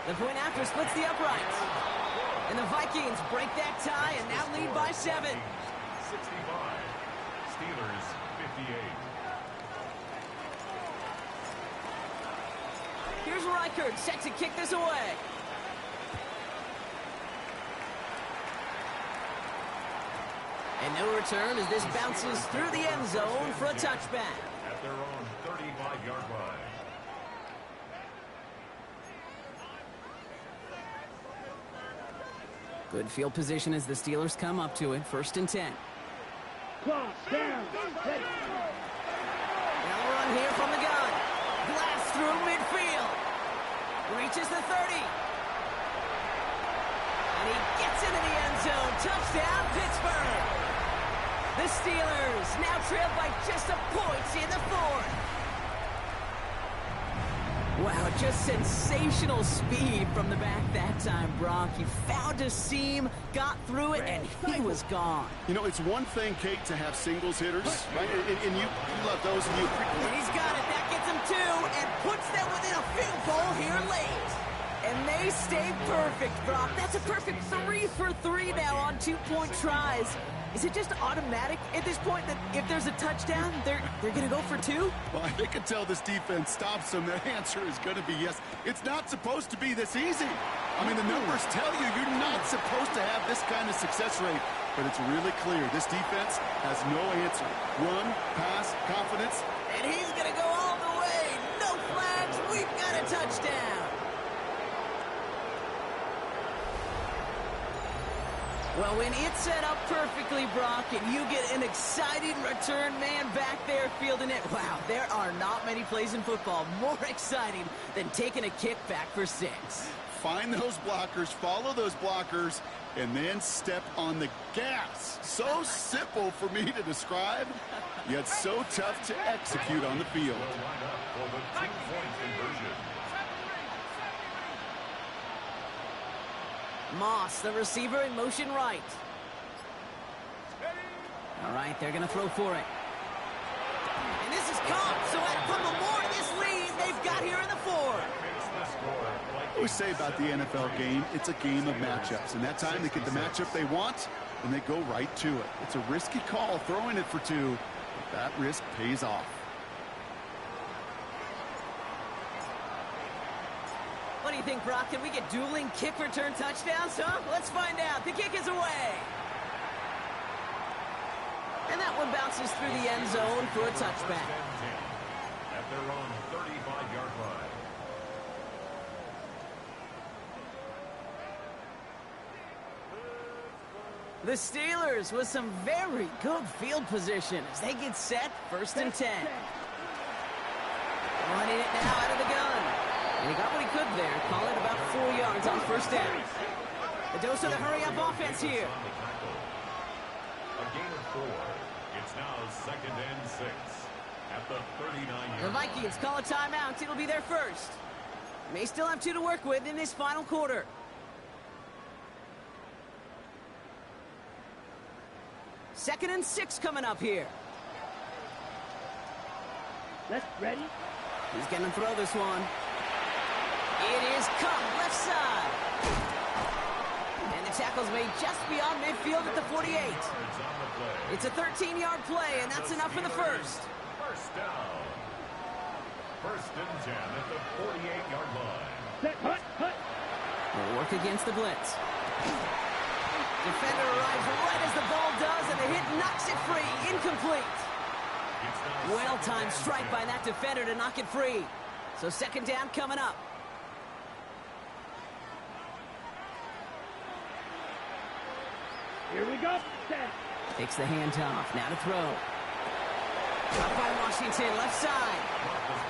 The point after splits the uprights. And the Vikings break that tie and now lead by 7.
65. Steelers 58.
Here's Reichert set to kick this away. And no return as this bounces through the end zone for a touchback.
At their own 35-yard line.
Good field position as the Steelers come up to it. 1st and 10.
Clock down. Ready.
Now run here from the gun. Blast through midfield. Reaches the 30. And he gets into the end zone. Touchdown, Pittsburgh. The Steelers now trailed by just a point in the 4th. Wow, just sensational speed from the back that time, Brock. He found a seam, got through it, and he was gone.
You know, it's one thing, Kate, to have singles hitters, right? And you love those, and you...
And he's got it. That gets him 2 and puts them within a field goal here late. And they stay perfect, Brock. That's a perfect 3 for 3 now on 2-point tries. Is it just automatic at this point that if there's a touchdown, they're going to go for 2?
Well, I think until this defense stops them, the answer is going to be yes. It's not supposed to be this easy. I mean, the numbers tell you you're not supposed to have this kind of success rate. But it's really clear this defense has no answer. Run, pass, confidence.
And he's going to go all the way. No flags. We've got a touchdown. Well, when it's set up perfectly, Brock, and you get an exciting return man back there fielding it, wow, there are not many plays in football more exciting than taking a kick back for 6.
Find those blockers, follow those blockers, and then step on the gas. So simple for me to describe, yet so tough to execute on the field.
Will line up for the 2-point conversion.
Moss, the receiver, in motion right. All right, they're going to throw for it. And this is caught, so that put them more to this lead they've got here in the 4th.
I always say about the NFL game, it's a game of matchups. And that time they get the matchup they want, and they go right to it. It's a risky call throwing it for 2, but that risk pays off.
What do you think, Brock? Can we get dueling kick return touchdowns, huh? Let's find out. The kick is away. And that one bounces through the end zone for a touchback.
At their own 35-yard line.
The Steelers with some very good field position as they get set. 1st and 10. Running it now out of the gun. And he got what he could there. Call it about 4 yards on 1st down. The dose of the hurry-up offense here.
A gain of 4. It's now 2nd and 6 at the 39-yard.
The Vikings call a timeout. It'll be their first. May still have 2 to work with in this final quarter. Second and 6 coming up here.
Let's ready.
He's going to throw this one. It is cut left side. And the tackle's made just beyond midfield at the 48. It's a 13-yard play, and that's enough for the first.
First down. 1st and 10 at the 48-yard line.
Set, hut.
They'll work against the blitz. Defender arrives right as the ball does, and the hit knocks it free. Incomplete. Well-timed strike by that defender to knock it free. So 2nd down coming up.
Here we go. Set.
Takes the handoff. Now to throw. Caught by Washington, left side.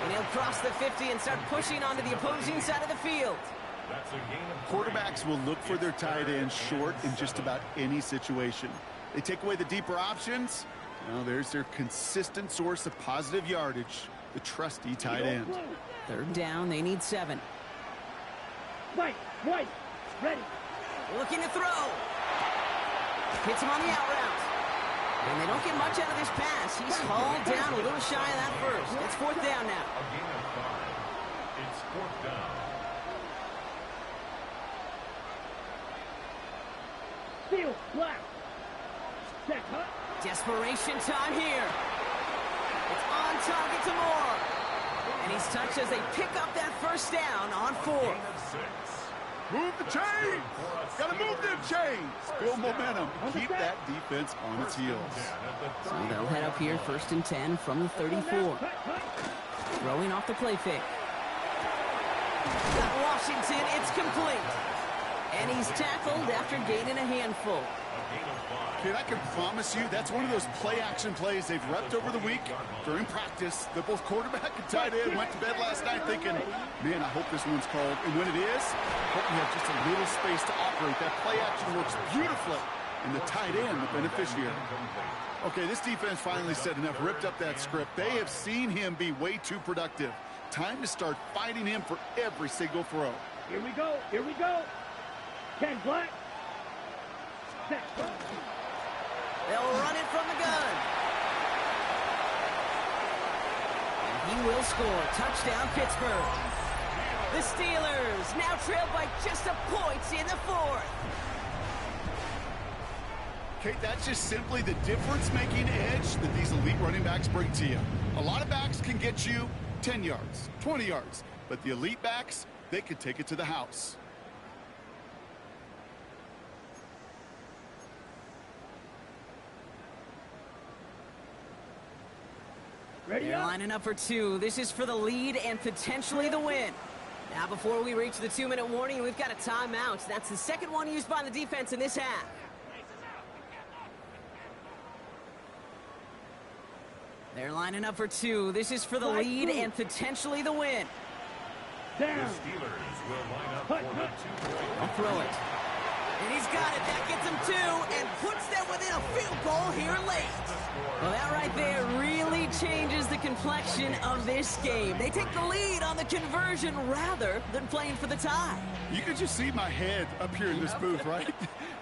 And he'll cross the 50 and start pushing onto the opposing side of the field.
Quarterbacks will look for their tight end short in just about any situation. They take away the deeper options. Now there's their consistent source of positive yardage, the trusty tight end.
Third down, they need 7.
White, ready.
Looking to throw. Hits him on the out route. And they don't get much out of this pass. He's hauled down a little shy of that first. It's 4th down now.
A gain of 5. It's 4th down.
Steal, black. Check, huh?
Desperation time here. It's on target to Moore. And he's touched as they pick up that first down on 4.
Gain of 6.
Move the chains! Gotta move them chains! Build momentum. Keep that defense on its heels.
So they'll head up here, 1st and 10 from the 34. Throwing off the play fake. Got Washington, it's complete. And he's tackled after gaining a handful.
A gain of 5.
Kid, I can promise you that's one of those play-action plays they've repped over the week during practice. The both quarterback and tight end went to bed last night thinking, man, I hope this one's called. And when it is, I hope we have just a little space to operate. That play action works beautifully, and the tight end, the beneficiary. Okay, this defense finally said enough, ripped up that script. They have seen him be way too productive. Time to start fighting him for every single throw.
Here we go. 10 black. Set.
They'll run it from the gun. And he will score. Touchdown, Pittsburgh. The Steelers now trail by just a point in the 4th.
Kate, that's just simply the difference-making edge that these elite running backs bring to you. A lot of backs can get you 10 yards, 20 yards, but the elite backs, they can take it to the house.
Ready
They're
up.
lining up for 2. This is for the lead and potentially the win. Now, before we reach the 2-minute warning, we've got a timeout. That's the second one used by the defense in this half. They're lining up for 2. This is for the lead and potentially the win.
The
Down.
Steelers will line up for the 2-point.
I'll throw it. And he's got it. That gets him 2 and puts them within a field goal here late. Well, that right there really changes the complexion of this game. They take the lead on the conversion rather than playing for the tie.
You could just see my head up here in this booth, right?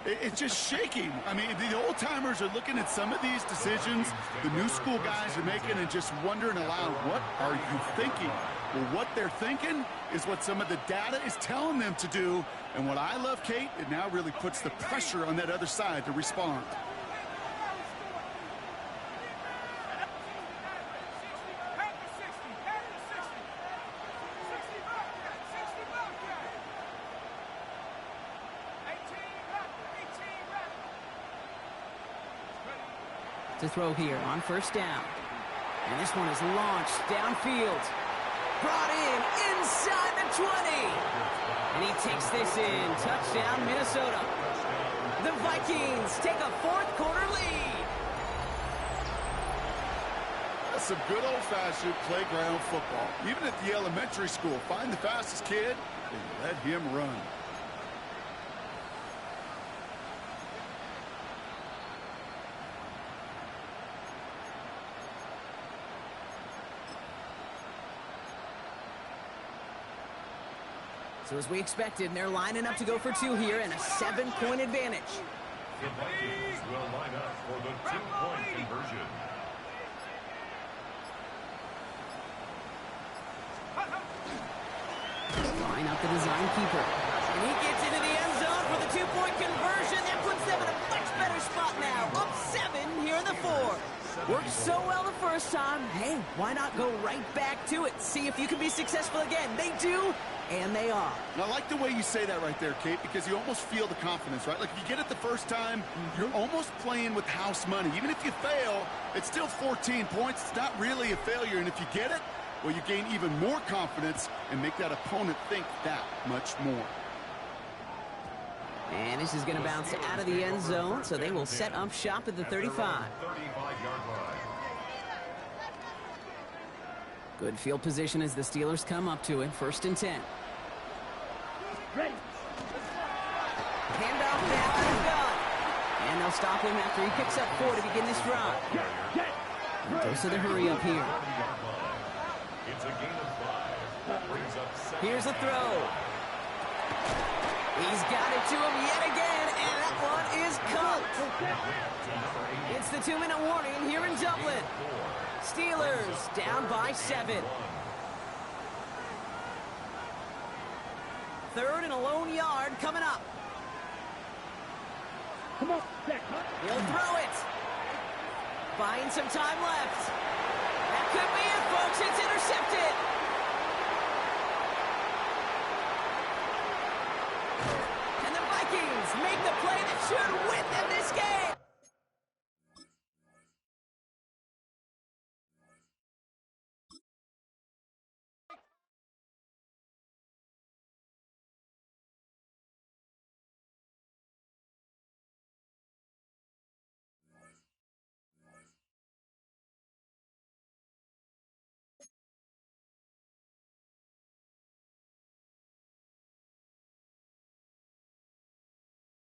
It's just shaking. I mean, the old-timers are looking at some of these decisions the new school guys are making and just wondering aloud, what are you thinking? Well, what they're thinking is what some of the data is telling them to do. And what I love, Kate, it now really puts the pressure on that other side to respond.
To throw here on 1st down. And this one is launched downfield. Brought in inside the 20. And he takes this in. Touchdown, Minnesota. The Vikings take a 4th quarter lead.
That's some good old-fashioned playground football. Even at the elementary school, find the fastest kid and let him run.
So as we expected, they're lining up to go for 2 here and a 7-point advantage.
The Vikings will line up for the 2-point conversion.
Line up the design keeper. And he gets into the end zone for the 2-point conversion. That puts them in a much better spot now. Up 7 here in the 4. Worked so well the first time. Hey, why not go right back to it? See if you can be successful again. They do. And they are.
And I like the way you say that right there, Kate, because you almost feel the confidence, right? Like, if you get it the first time, you're almost playing with house money. Even if you fail, it's still 14 points. It's not really a failure. And if you get it, well, you gain even more confidence and make that opponent think that much more.
And this is going to bounce out of the end zone, so they will set up shop at the 35.
35-yard line.
Good field position as the Steelers come up to it. 1st and 10.
Ready.
Handoff now out of gun. And they'll stop him after he picks up 4 to begin this drive.
Get.
Goes to the hurry up here.
It's a gain of 5. Brings up second.
Here's a throw. He's got it to him yet again, and that one is caught. It's the 2-minute warning here in Dublin. Steelers down by 7. Third and a lone yard coming up.
Come on, Zach.
He'll throw it. Buying some time left. That could be it, folks. It's intercepted. And the Vikings make the play that should win